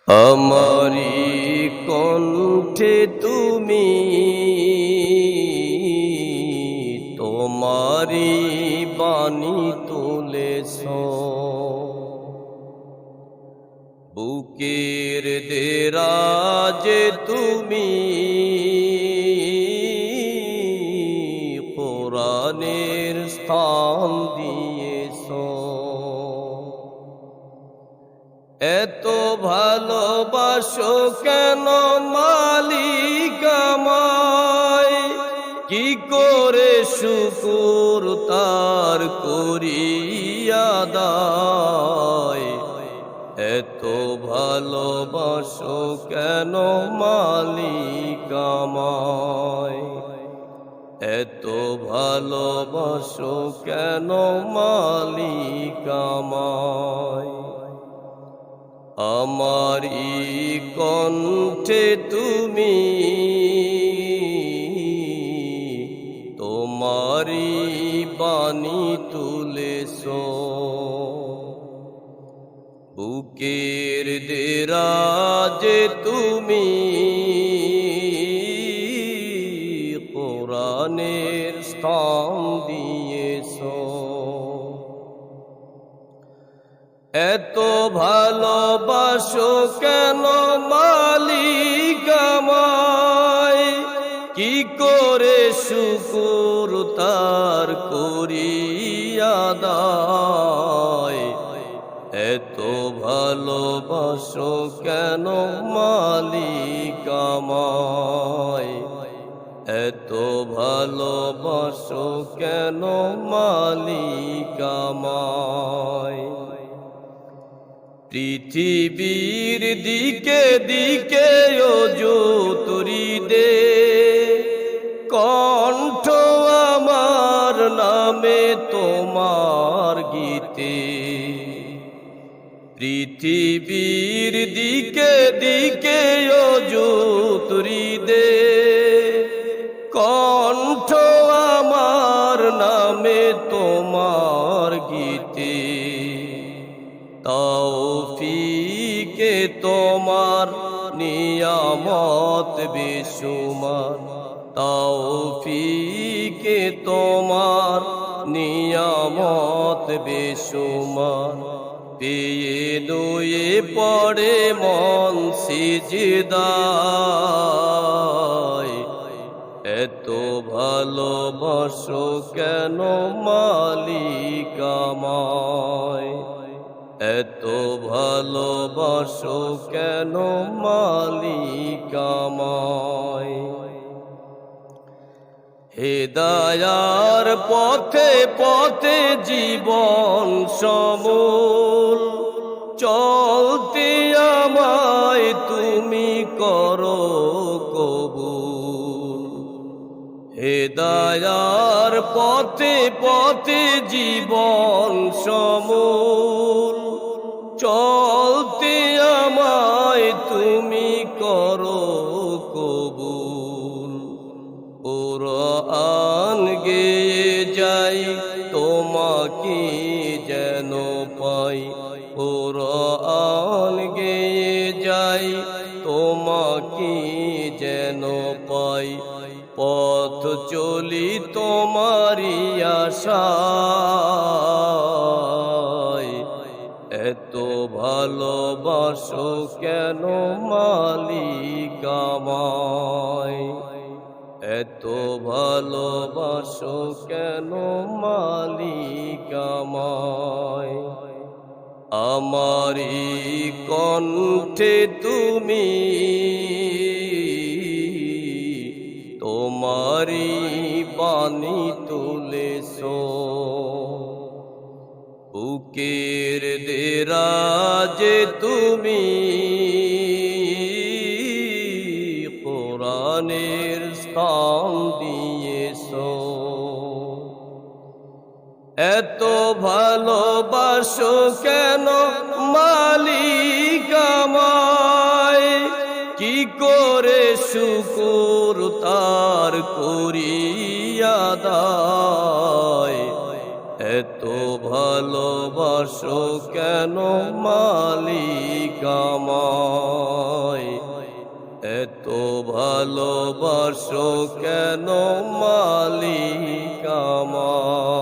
আমারি কণ্ঠে তুমি তোমারি বাণী তুলেছ, বুকের দেরাজে তুমি কোরআনের স্থান দিয়েছ। এত ভালোবাসো কেন মালিক আমায়, কি করে শুকর তার করি আদায়। এত ভালোবাসো কেন মালিক আমায়, এত ভালোবাসো কেন মালিক আমায়। আমারি কণ্ঠে তুমি তোমারি বাণী তুলেছ, বুকের দেরাজে তুমি কোরআনের স্থান দিয়েছ। এত ভালোবাসো কেন মালিক আমায়, কি করে শুকর তার করি আদায়। এত ভালোবাসো কেন মালিক আমায়, এত ভালোবাসো কেন মালিক আমায়। পৃথিবীর দিকে দিকে ওজো তরি দে, কণ্ঠ আমার নামে তোমার গীতে। পৃথিবীর দিকে দিকে ওজো তরি দে, কণ্ঠ আমার নামে তোমার গীতে। তৌফিকে তোমার নিয়ামত বেশুমার, তৌফিকে তোমার নিয়ামত বেশুমার। পেয়ে দুয়ে পড়ে মন সিজদায়, এত ভালোবাসো কেন মালিক আমায়, এত ভালোবাসো কেন মালিক আমায়। হেদায়ার পথে পথে জীবন সমূল চলতে আমায় তুমি করো কবুল। হেদায়ার পথে পথে জীবন সমূল চলতে আমায় তুমি করো কবুল। কুরআন গেয়ে যাই তোমাকে যেন পাই, কুরআন গেয়ে যাই তোমাকে যেন পাই। পথ চলি তোমারি আশায়, এত ভালোবাসো কেন মালিক আমায়, এত ভালোবাসো কেন মালিক আমায়। আমারি কণ্ঠে তুমি তোমারি বাণী তুলেছ, বুকের দেরাজে তুমি কোরআনের স্থান দিয়েছ। এত ভালোবাসো কেন মালিক আমায়, কি করে শুকর তার করি আদায়। এত ভালোবাসো কেন মালিক আমায়, এত ভালোবাসো কেন মালিক আমায়।